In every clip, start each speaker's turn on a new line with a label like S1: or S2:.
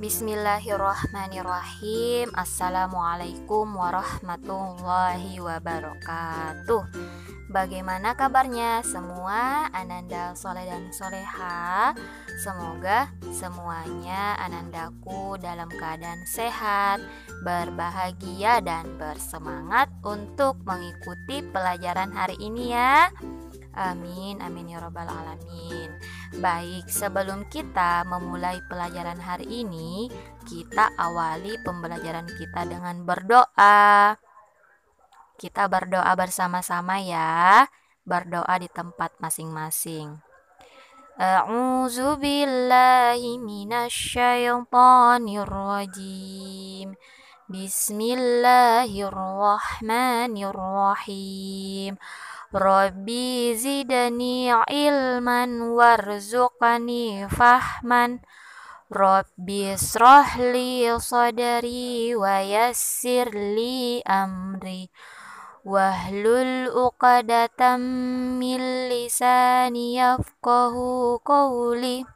S1: Bismillahirrahmanirrahim. Assalamualaikum warahmatullahi wabarakatuh. Bagaimana kabarnya semua Ananda soleh dan soleha? Semoga semuanya anandaku dalam keadaan sehat, berbahagia dan bersemangat untuk mengikuti pelajaran hari ini ya. Amin, amin ya rabbal alamin. Baik, sebelum kita memulai pelajaran hari ini, kita awali pembelajaran kita dengan berdoa. Kita berdoa bersama-sama ya. Berdoa di tempat masing-masing. A'udzu billahi minasyaitonir rajim. Bismillahirrahmanirrahim. Rabbi zidni ilman warzuqni fahman. Rabbi shrahli sadri wa yassir li amri wahlul uqdatam min lisani yafqahu qawli.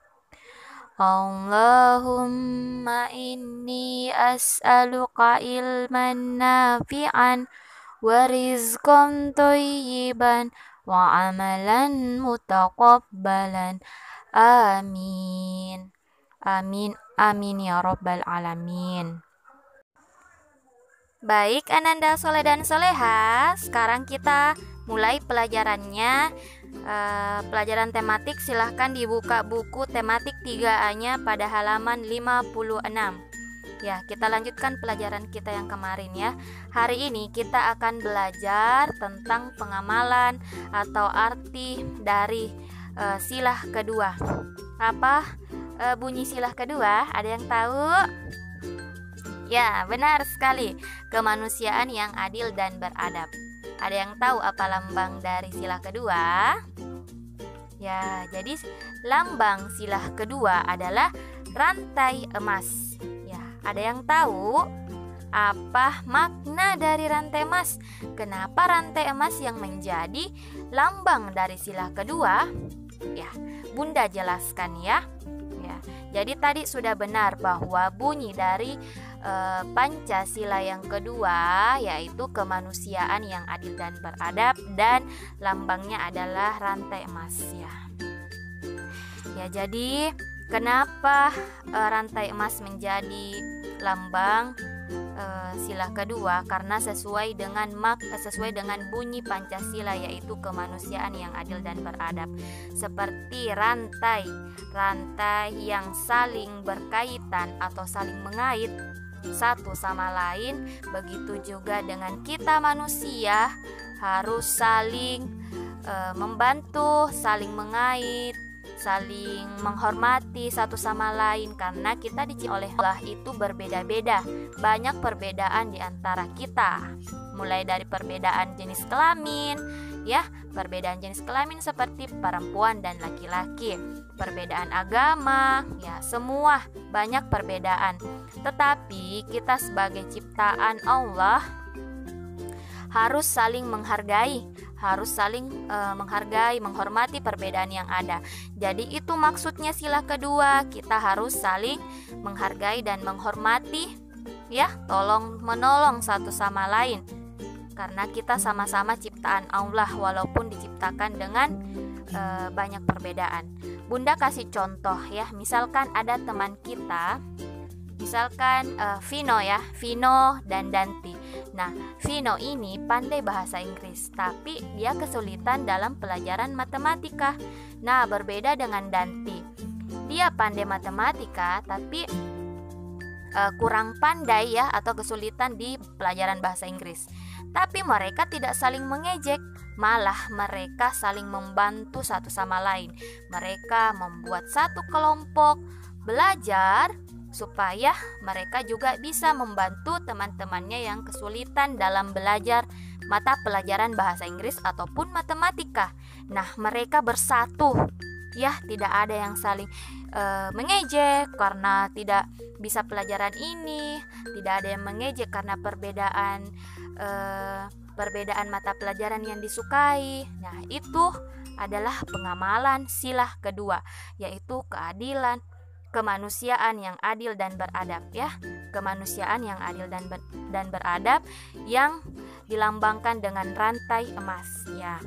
S1: Allahumma inni as'aluka ilman nafi'an wa rizqan thayyiban wa amalan mutaqabbalan. Amin. Amin, amin ya rabbal alamin. Baik Ananda soleh dan soleha, sekarang kita mulai pelajarannya. Pelajaran tematik silahkan dibuka buku tematik 3A-nya pada halaman 56. Ya, kita lanjutkan pelajaran kita yang kemarin ya. Hari ini kita akan belajar tentang pengamalan atau arti dari silah kedua. Apa bunyi silah kedua? Ada yang tahu? Ya, benar sekali. Kemanusiaan yang adil dan beradab. Ada yang tahu apa lambang dari silah kedua? Ya, jadi lambang silah kedua adalah rantai emas. Ada yang tahu apa makna dari rantai emas? Kenapa rantai emas yang menjadi lambang dari silah kedua? Ya, Bunda jelaskan ya. Jadi tadi sudah benar bahwa bunyi dari Pancasila yang kedua yaitu kemanusiaan yang adil dan beradab, dan lambangnya adalah rantai emas ya. Ya, jadi kenapa rantai emas menjadi lambang sila kedua? Karena sesuai dengan bunyi Pancasila yaitu kemanusiaan yang adil dan beradab. Seperti rantai yang saling berkaitan atau saling mengait satu sama lain, begitu juga dengan kita manusia harus saling membantu, saling mengait, saling menghormati satu sama lain, karena kita diciptakan oleh Allah itu berbeda-beda. Banyak perbedaan di antara kita, mulai dari perbedaan jenis kelamin ya, perbedaan jenis kelamin seperti perempuan dan laki-laki, perbedaan agama ya, semua banyak perbedaan. Tetapi kita sebagai ciptaan Allah harus saling menghargai, menghormati perbedaan yang ada. Jadi itu maksudnya sila kedua, kita harus saling menghargai dan menghormati ya, tolong menolong satu sama lain. Karena kita sama-sama ciptaan Allah walaupun diciptakan dengan banyak perbedaan. Bunda kasih contoh ya, misalkan ada teman kita, misalkan Vino dan Danti. Nah, Vino ini pandai bahasa Inggris, tapi dia kesulitan dalam pelajaran matematika. Nah, berbeda dengan Danti. Dia pandai matematika, tapi kurang pandai ya, atau kesulitan di pelajaran bahasa Inggris. Tapi mereka tidak saling mengejek, malah mereka saling membantu satu sama lain. Mereka membuat satu kelompok belajar supaya mereka juga bisa membantu teman-temannya yang kesulitan dalam belajar mata pelajaran bahasa Inggris ataupun matematika. Nah, mereka bersatu ya, tidak ada yang saling mengejek karena tidak bisa pelajaran ini, tidak ada yang mengejek karena perbedaan mata pelajaran yang disukai. Nah, itu adalah pengamalan silah kedua, yaitu keadilan, kemanusiaan yang adil dan beradab ya. Kemanusiaan yang adil dan beradab yang dilambangkan dengan rantai emas ya.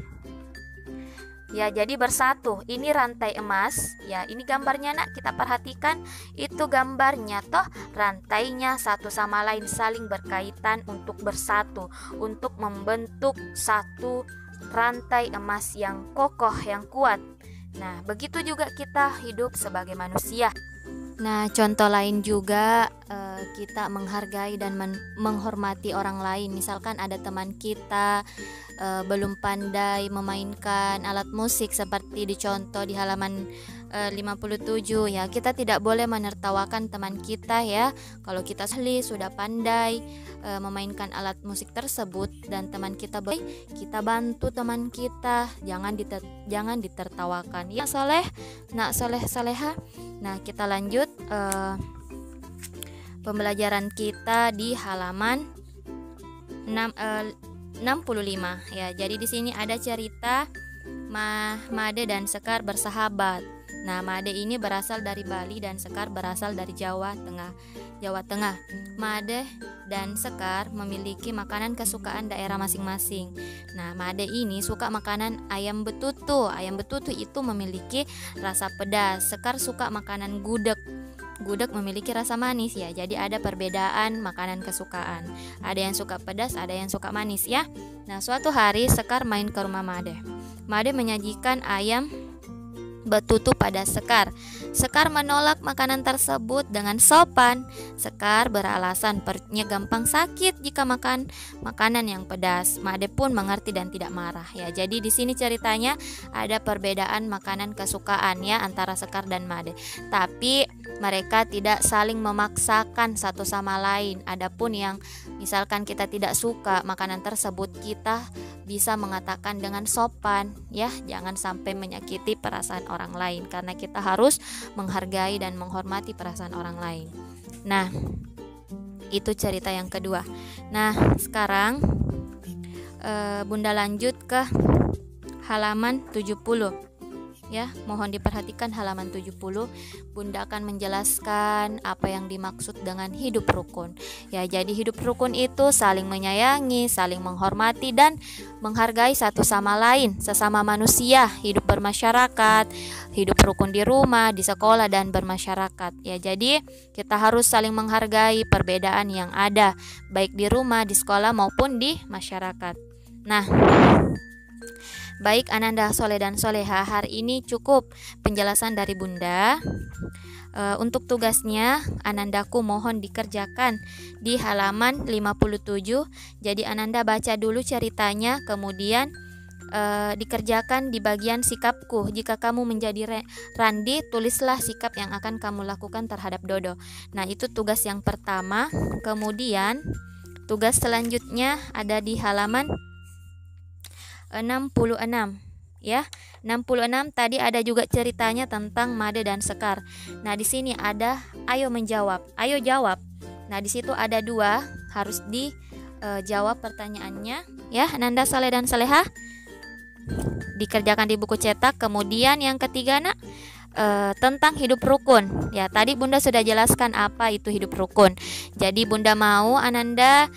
S1: Ya, jadi bersatu. Ini rantai emas. Ya, ini gambarnya nak, kita perhatikan. Itu gambarnya toh, rantainya satu sama lain saling berkaitan untuk bersatu, untuk membentuk satu rantai emas yang kokoh, yang kuat. Nah, begitu juga kita hidup sebagai manusia. Nah, contoh lain juga kita menghargai dan menghormati orang lain. Misalkan ada teman kita belum pandai memainkan alat musik seperti dicontoh di halaman 57 ya, kita tidak boleh menertawakan teman kita ya. Kalau kita sudah pandai memainkan alat musik tersebut dan teman kita kita bantu teman kita, jangan ditertawakan ya. Soleha. Nah, kita lanjut pembelajaran kita di halaman 65 ya. Jadi di sini ada cerita Made dan Sekar bersahabat. Nah, Made ini berasal dari Bali dan Sekar berasal dari Jawa Tengah. Made dan Sekar memiliki makanan kesukaan daerah masing-masing. Nah, Made ini suka makanan ayam betutu. Ayam betutu itu memiliki rasa pedas. Sekar suka makanan gudeg. Gudeg memiliki rasa manis ya. Jadi ada perbedaan makanan kesukaan. Ada yang suka pedas, ada yang suka manis ya. Nah, suatu hari Sekar main ke rumah Made. Made menyajikan ayam betutu pada Sekar. Sekar menolak makanan tersebut dengan sopan. Sekar beralasan perutnya gampang sakit jika makan makanan yang pedas. Made pun mengerti dan tidak marah ya. Jadi di sini ceritanya ada perbedaan makanan kesukaan ya antara Sekar dan Made. Tapi mereka tidak saling memaksakan satu sama lain. Adapun yang misalkan kita tidak suka makanan tersebut, kita bisa mengatakan dengan sopan ya, jangan sampai menyakiti perasaan orang lain, karena kita harus menghargai dan menghormati perasaan orang lain. Nah, itu cerita yang kedua. Nah, sekarang Bunda lanjut ke halaman 70 ya. Mohon diperhatikan halaman 70. Bunda akan menjelaskan apa yang dimaksud dengan hidup rukun. Ya, jadi hidup rukun itu saling menyayangi, saling menghormati dan menghargai satu sama lain, sesama manusia, hidup bermasyarakat, hidup rukun di rumah, di sekolah dan bermasyarakat. Ya, jadi kita harus saling menghargai perbedaan yang ada, baik di rumah, di sekolah maupun di masyarakat. Nah, baik Ananda, Soleh dan Soleha, hari ini cukup penjelasan dari Bunda. Untuk tugasnya Anandaku mohon dikerjakan di halaman 57. Jadi Ananda baca dulu ceritanya, kemudian dikerjakan di bagian sikapku. Jika kamu menjadi Randi, tulislah sikap yang akan kamu lakukan terhadap Dodo. Nah, itu tugas yang pertama. Kemudian tugas selanjutnya ada di halaman 66 ya. 66 tadi ada juga ceritanya tentang Made dan Sekar. Nah, di sini ada ayo menjawab. Ayo jawab. Nah, di situ ada dua, harus dijawab pertanyaannya ya. Nanda, Saleh dan Saleha. Dikerjakan di buku cetak. Kemudian yang ketiga nak, tentang hidup rukun. Ya, tadi Bunda sudah jelaskan apa itu hidup rukun. Jadi Bunda mau Ananda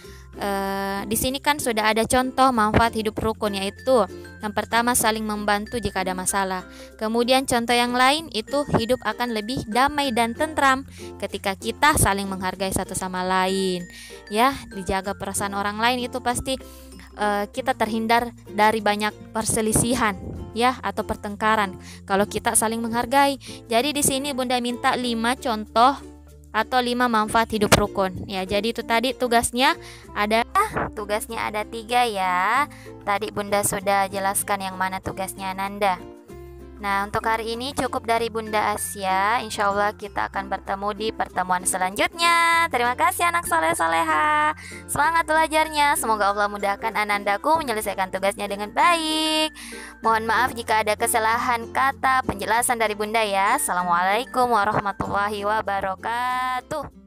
S1: di sini kan sudah ada contoh manfaat hidup rukun, yaitu yang pertama saling membantu jika ada masalah. Kemudian contoh yang lain itu hidup akan lebih damai dan tentram ketika kita saling menghargai satu sama lain. Ya, dijaga perasaan orang lain itu pasti kita terhindar dari banyak perselisihan ya atau pertengkaran kalau kita saling menghargai. Jadi di sini Bunda minta 5 contoh atau 5 manfaat hidup rukun. Ya, jadi itu tadi tugasnya ada 3 ya. Tadi Bunda sudah jelaskan yang mana tugasnya Nanda. Nah, untuk hari ini cukup dari Bunda Asia. Insya Allah kita akan bertemu di pertemuan selanjutnya. Terima kasih anak soleh-soleha. Semangat belajarnya. Semoga Allah mudahkan Anandaku menyelesaikan tugasnya dengan baik. Mohon maaf jika ada kesalahan kata penjelasan dari Bunda ya. Assalamualaikum warahmatullahi wabarakatuh.